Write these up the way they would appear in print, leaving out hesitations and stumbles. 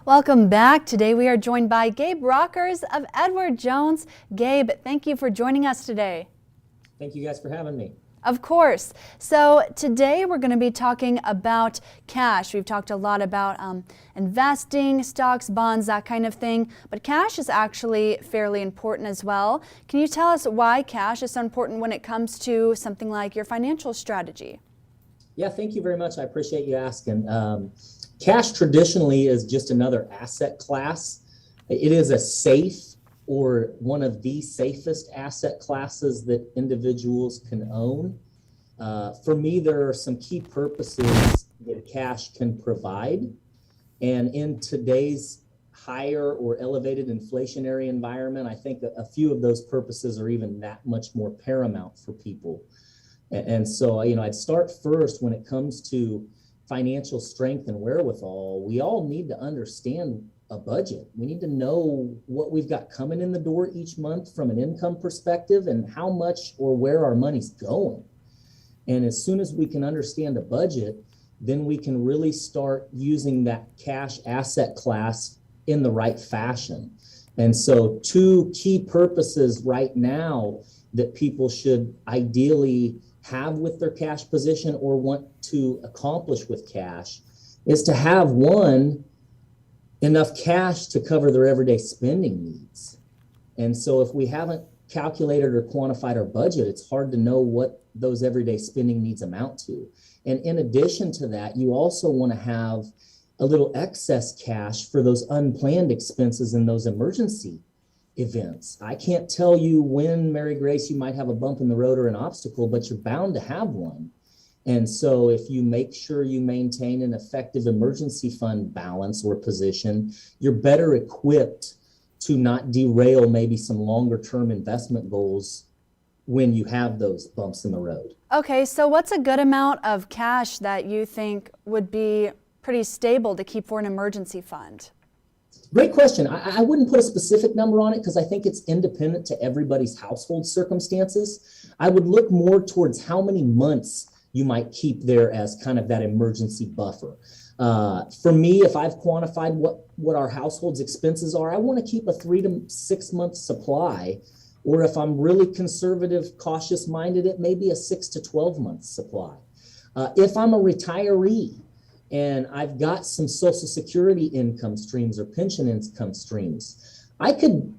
Welcome back. Today we are joined by Gabe Rockers of Edward Jones. Gabe, thank you for joining us today. Thank you guys for having me. Of course. So today we're going to be talking about cash. We've talked a lot about investing, stocks, bonds, that kind of thing, but cash is actually fairly important as well. Can you tell us why cash is so important when it comes to something like your financial strategy? Yeah, thank you very much. I appreciate you asking. Cash traditionally is just another asset class. It is a safe or one of the safest asset classes that individuals can own. For me, there are some key purposes that cash can provide. And in today's higher or elevated inflationary environment, I think a few of those purposes are even that much more paramount for people. And so, I'd start first when it comes to financial strength and wherewithal. We all need to understand a budget. We need to know what we've got coming in the door each month from an income perspective and how much or where our money's going. And as soon as we can understand a budget, then we can really start using that cash asset class in the right fashion. And so two key purposes right now that people should ideally have with their cash position or want to accomplish with cash is to have enough cash to cover their everyday spending needs. And so if we haven't calculated or quantified our budget, it's hard to know what those everyday spending needs amount to. And in addition to that, you also want to have a little excess cash for those unplanned expenses and those emergency events. I can't tell you when, Mary Grace, you might have a bump in the road or an obstacle, but you're bound to have one. And so if you make sure you maintain an effective emergency fund balance or position, you're better equipped to not derail maybe some longer term investment goals when you have those bumps in the road. Okay, so what's a good amount of cash that you think would be pretty stable to keep for an emergency fund? Great question. I wouldn't put a specific number on it because I think it's independent to everybody's household circumstances. I would look more towards how many months you might keep there as kind of that emergency buffer. For me, if I've quantified what our household's expenses are, I want to keep a 3 to 6 month supply. Or if I'm really conservative, cautious minded, it may be a 6 to 12 month supply. If I'm a retiree, and I've got some Social Security income streams or pension income streams, I could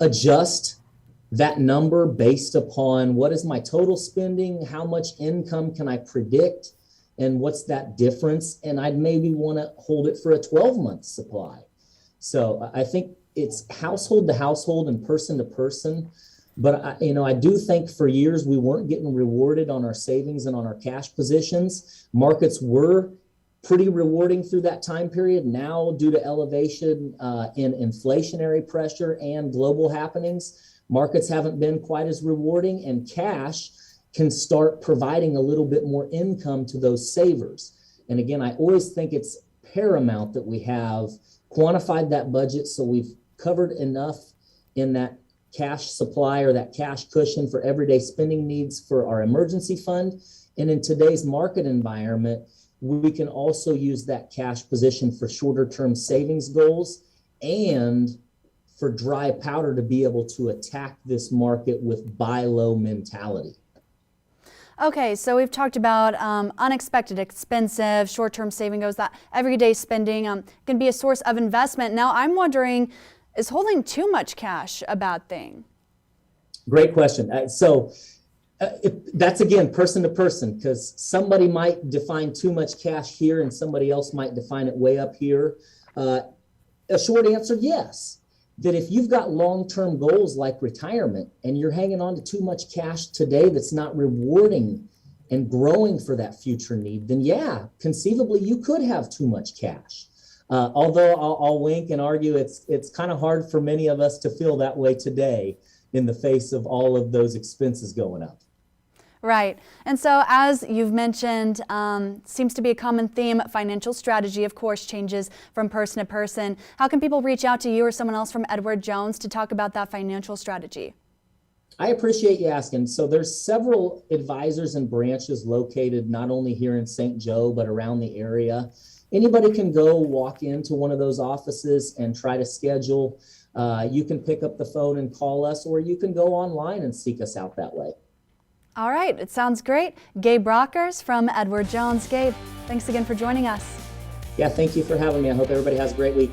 adjust that number based upon what is my total spending, how much income can I predict, and what's that difference? And I'd maybe want to hold it for a 12-month supply. So I think it's household to household and person to person. But I do think for years we weren't getting rewarded on our savings and on our cash positions. Markets were pretty rewarding through that time period. Now, due to elevation in inflationary pressure and global happenings, markets haven't been quite as rewarding, and cash can start providing a little bit more income to those savers. And again, I always think it's paramount that we have quantified that budget so we've covered enough in that cash supply or that cash cushion for everyday spending needs for our emergency fund. And in today's market environment, we can also use that cash position for shorter term savings goals and for dry powder to be able to attack this market with buy low mentality. Okay, so we've talked about unexpected expensive, short-term saving goals, that everyday spending can be a source of investment. Now I'm wondering, is holding too much cash a bad thing? Great question. That's again person to person, because somebody might define too much cash here and somebody else might define it way up here. A short answer, yes. That if you've got long-term goals like retirement and you're hanging on to too much cash today that's not rewarding and growing for that future need, then yeah, conceivably you could have too much cash. Although I'll wink and argue it's kind of hard for many of us to feel that way today in the face of all of those expenses going up. Right. And so as you've mentioned, seems to be a common theme, financial strategy, of course, changes from person to person. How can people reach out to you or someone else from Edward Jones to talk about that financial strategy? I appreciate you asking. So there's several advisors and branches located not only here in St. Joe, but around the area. anybody can go walk into one of those offices and try to schedule. You can pick up the phone and call us, or you can go online and seek us out that way. All right, it sounds great. Gabe Rockers from Edward Jones. Gabe, thanks again for joining us. Yeah, thank you for having me. I hope everybody has a great week.